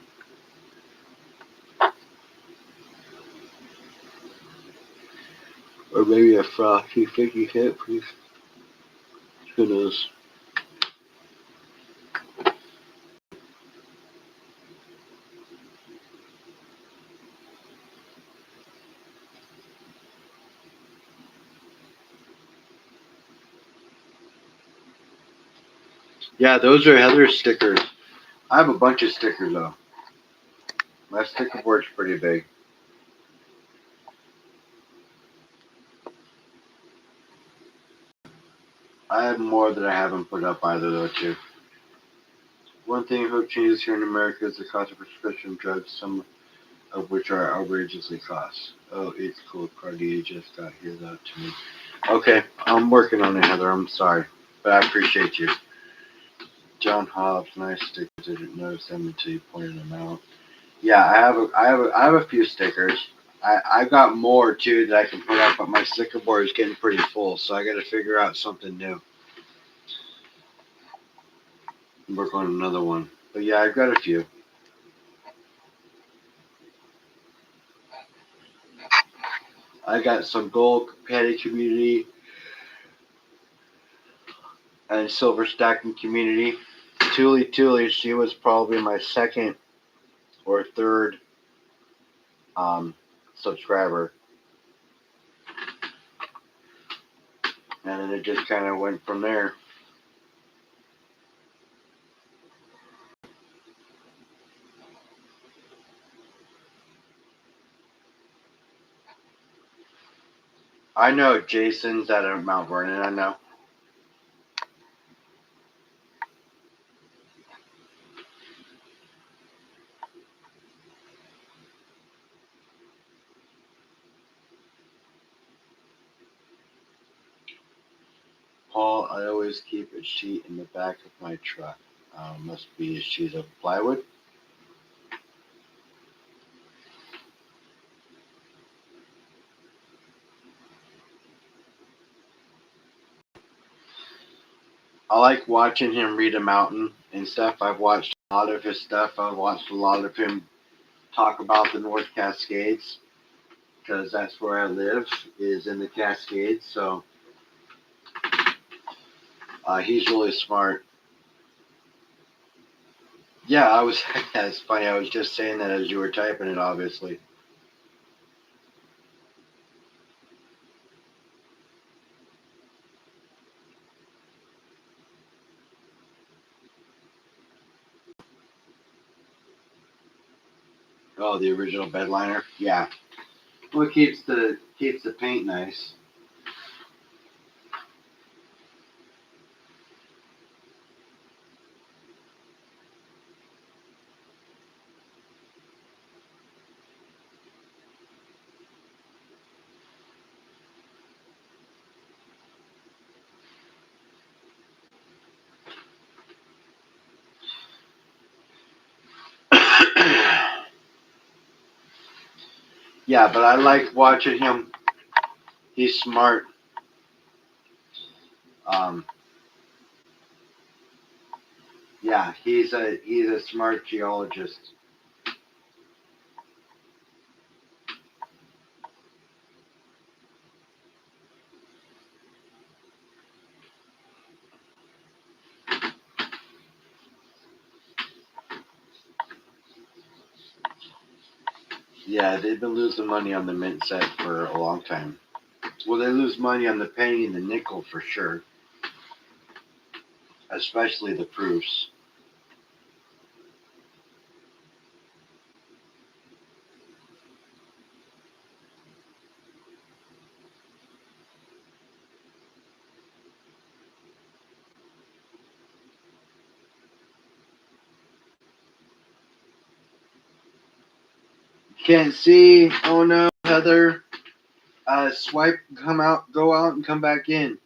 Or maybe a frosty sticky hit, please. Who knows? Yeah, those are Heather's stickers. I have a bunch of stickers though. My sticker board's pretty big. I have more that I haven't put up either though too. One thing I hope changes here in America is the cost of prescription drugs, some of which are outrageously cost. Oh, it's cool. Cartier just got his out to me. Okay, I'm working on it, Heather. I'm sorry, but I appreciate you. John Hobbs, nice stickers. I didn't notice them until you pointed them out. Yeah, I have a few stickers. I got more too that I can put up, but my sticker board is getting pretty full, so I got to figure out something new. Work on another one. But yeah, I've got a few. I got some gold petty community and silver stacking community. Tuli, she was probably my second or third um, subscriber, and then it just kind of went from there. I know Jason's at Mount Vernon. I know. Paul, I always keep a sheet in the back of my truck. Must be a sheet of plywood. I like watching him read a mountain and stuff. I've watched a lot of his stuff. I've watched a lot of him talk about the North Cascades because that's where I live, is in the Cascades. So he's really smart. Yeah, I was. That's funny. I was just saying that as you were typing it. Obviously. Oh, the original bed liner. Yeah. Well, it keeps the paint nice. Yeah, but I like watching him. He's smart. Um, yeah, he's a smart geologist. Yeah, they've been losing money on the mint set for a long time. Well, they lose money on the penny and the nickel for sure, especially the proofs. Can't see. Oh no, Heather. Swipe, come out, go out, and come back in.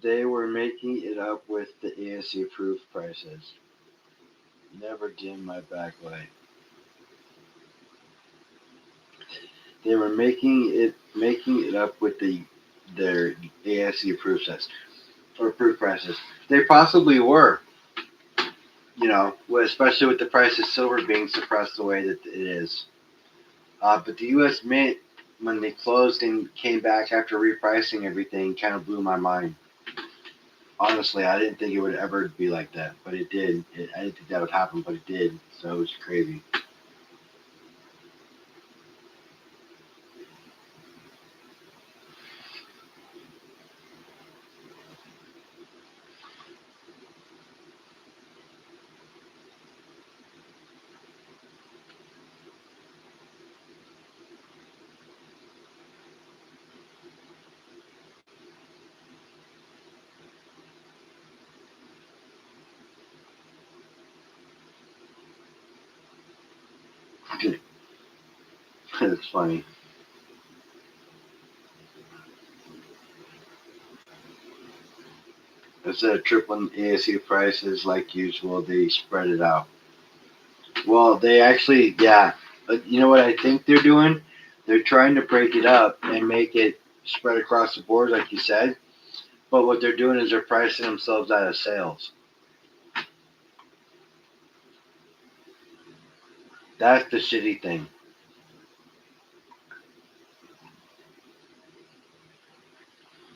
They were making it up with the ASC proof prices. Never dim my backlight. They were making it up with the their ASC approved sets or approved prices. They possibly were, especially with the price of silver being suppressed the way that it is. But the U.S. Mint, when they closed and came back after repricing everything, kind of blew my mind. Honestly, I didn't think it would ever be like that, but it did. I didn't think that would happen, but it did. So it was crazy. It's funny. Instead of tripling ASU prices like usual, they spread it out. Well, they actually, yeah. You know what I think they're doing? They're trying to break it up and make it spread across the board, like you said. But what they're doing is they're pricing themselves out of sales. That's the shitty thing.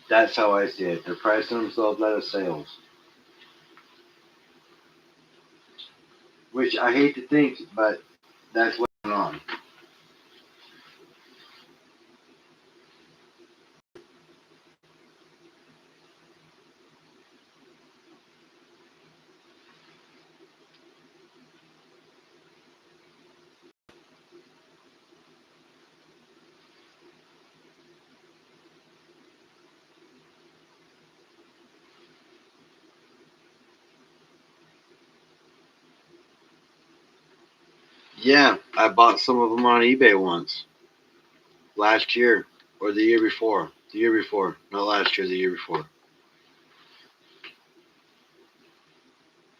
That's how I see it. They're pricing themselves out of sales. Which I hate to think, but that's what's going on. Yeah, I bought some of them on eBay once. Last year. Or the year before. The year before. Not last year, the year before.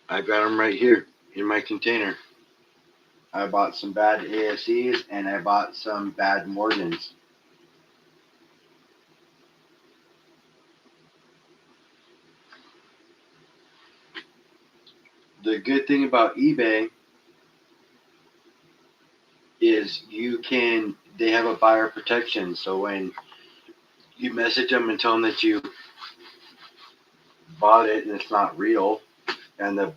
I got them right here in my container. I bought some bad ASEs and I bought some bad Morgans. The good thing about eBay is they have a buyer protection. So when you message them and tell them that you bought it and it's not real and the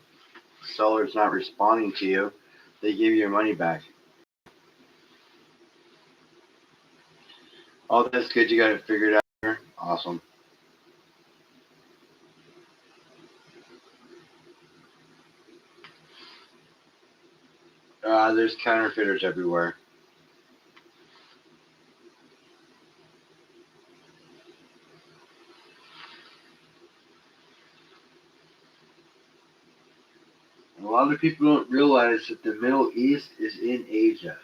seller's not responding to you, they give you your money back. Oh, that's good. You got it figured out here. Awesome. There's counterfeiters everywhere. And a lot of people don't realize that the Middle East is in Asia.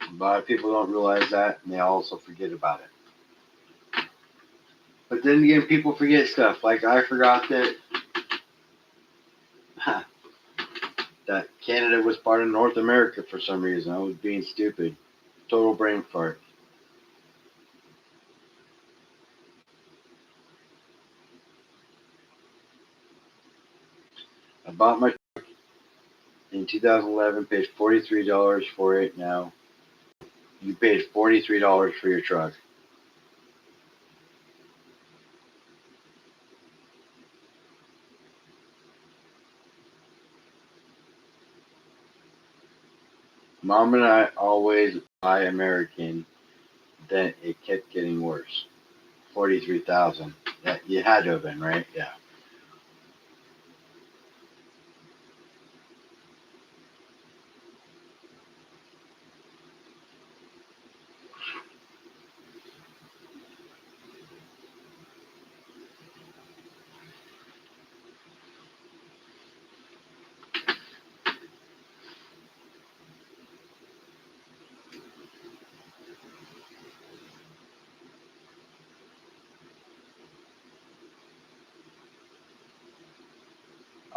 A lot of people don't realize that, and they also forget about it. But then again, people forget stuff. Like I forgot that that Canada was part of North America for some reason. I was being stupid. Total brain fart. I bought my in 2011. Paid $43 for it. Now you paid $43 for your truck. Mom and I always buy American. Then it kept getting worse. 43,000. Yeah, you had to have been right. Yeah.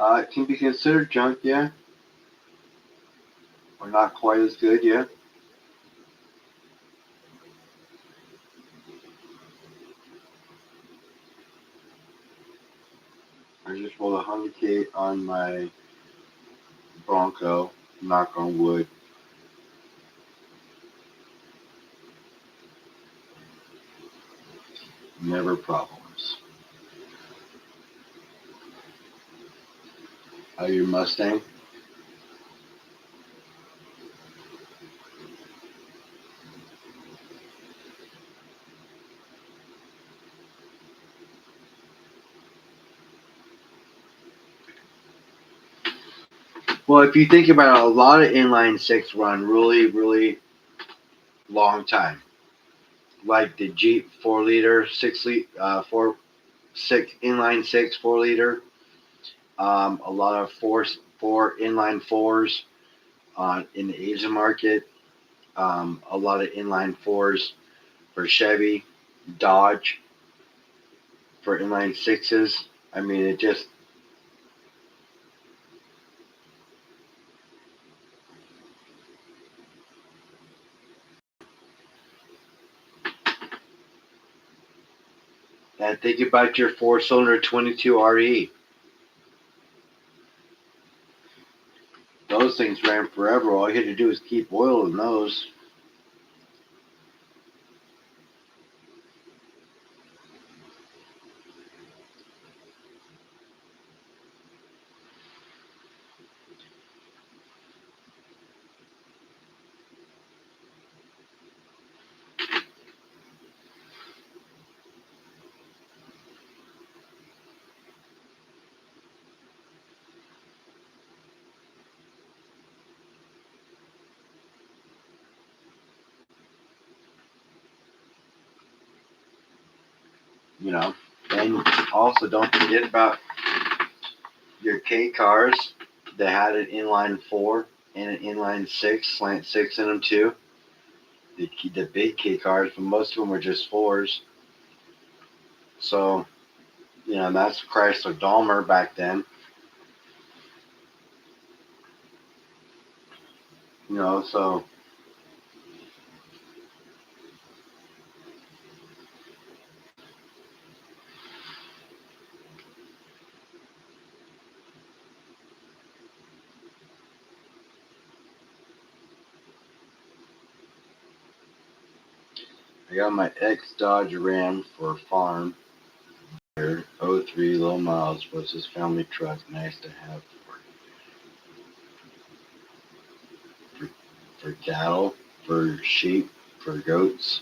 It can be considered junk, yeah, or not quite as good, yeah. I just rolled a 100K on my Bronco, knock on wood. Never problems. Your Mustang? Well, if you think about it, a lot of inline six run really, really long time. Like the Jeep 4 liter, 6 liter, 4 6 inline 6 4 liter. A lot of four inline fours in the Asian market. A lot of inline fours for Chevy, Dodge for inline sixes. I mean, it just and think about your 4 cylinder 22 RE. Those things ran forever. All you had to do was keep oil in those. You know. And also, don't forget about your K cars that had an inline four and an inline six, slant six in them too. The big K cars, but most of them were just fours. So, that's Chrysler Dahmer back then. So I got my ex Dodge Ram for farm. Here, '03 low miles was his family truck. Nice to have for cattle, for sheep, for goats.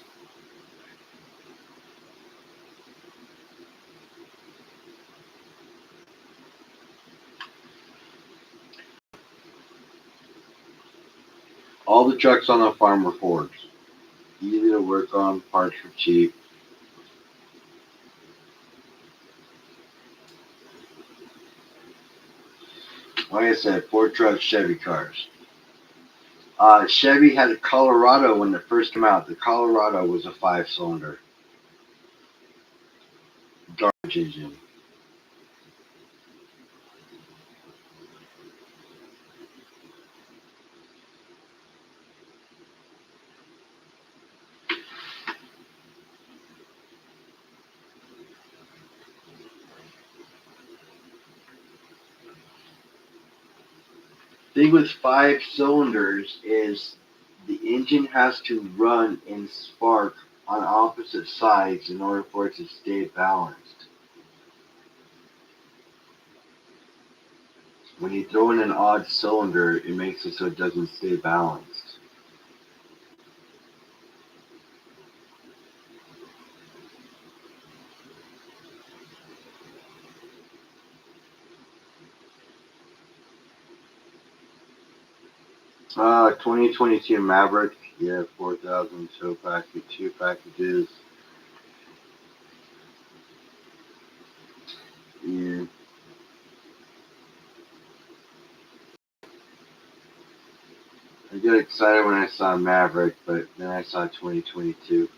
All the trucks on the farm were Fords. Easy to work on, parts were cheap. Like I said, Ford trucks, Chevy cars. Chevy had a Colorado when it first came out. The Colorado was a 5 cylinder garbage engine. Thing with 5 cylinders is the engine has to run and spark on opposite sides in order for it to stay balanced. When you throw in an odd cylinder, it makes it so it doesn't stay balanced. 2022 Maverick, yeah, 4,000 tow package, 2 packages. Yeah, I get excited when I saw Maverick, but then I saw 2022.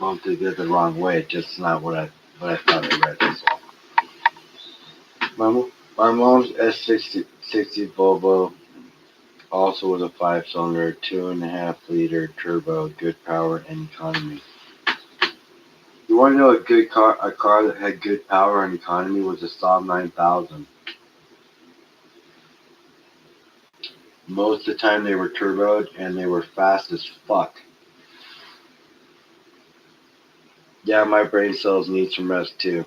bumped it the wrong way. It's just not what I thought I read. That's all. My mom's S60 Volvo also was a 5-cylinder, 2.5-liter turbo, good power and economy. You want to know a car that had good power and economy was a Saab 9000. Most of the time they were turboed and they were fast as fuck. Yeah, my brain cells need some rest too.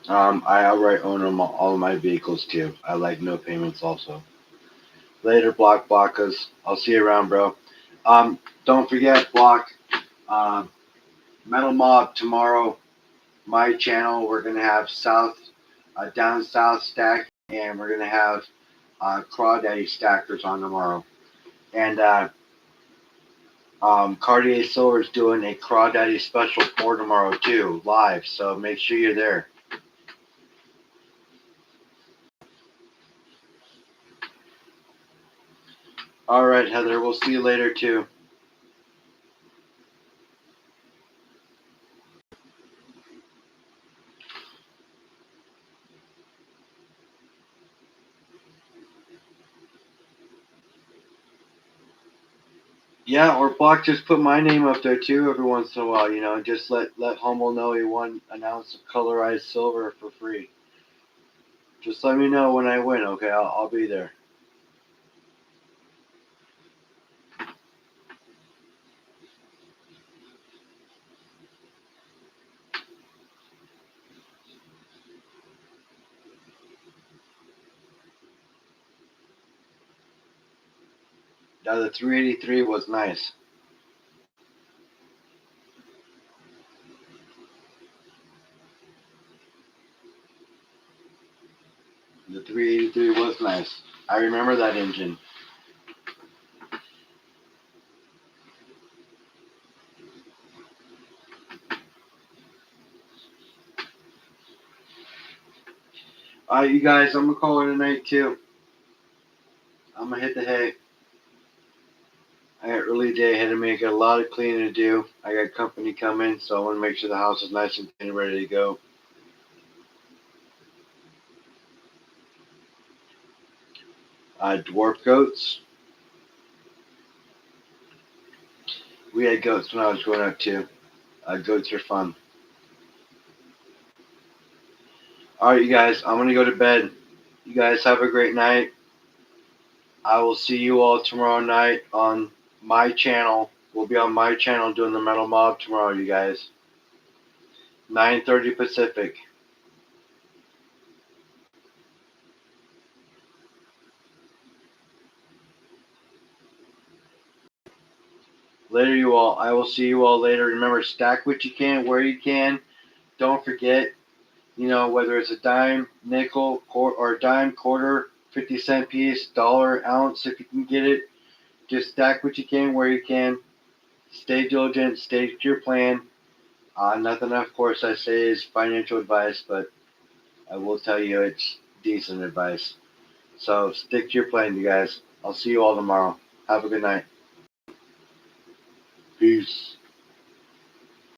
I outright own all of my vehicles too. I like no payments also. Later, Blockas. I'll see you around, bro. Don't forget, Block. Uh, Metal Mob tomorrow. My channel. We're gonna have down south stack, and we're gonna have Crawdaddy stackers on tomorrow. And Cartier Silver is doing a Crawdaddy special for tomorrow too, live. So make sure you're there. All right, Heather. We'll see you later too. Yeah, or Block just put my name up there too every once in a while. Just let Hummel know he won an ounce of colorized silver for free. Just let me know when I win, okay? I'll be there. Now the 383 was nice. The 383 was nice. I remember that engine. All right, you guys, I'm gonna call it a night too. I'm gonna hit the hay. I got early day ahead of me. I got a lot of cleaning to do. I got company coming, so I want to make sure the house is nice and clean and ready to go. Dwarf goats. We had goats when I was growing up too. Goats are fun. All right, you guys, I'm gonna go to bed. You guys have a great night. I will see you all tomorrow night on my channel. We'll be on my channel doing the Metal Mob tomorrow, you guys. 9:30 Pacific. Later, you all. I will see you all later. Remember, stack what you can, where you can. Don't forget, whether it's a dime, nickel, or a dime, quarter, 50-cent piece, dollar, ounce, if you can get it. Just stack what you can, where you can. Stay diligent. Stay to your plan. Nothing, of course, I say is financial advice, but I will tell you it's decent advice. So stick to your plan, you guys. I'll see you all tomorrow. Have a good night. Peace.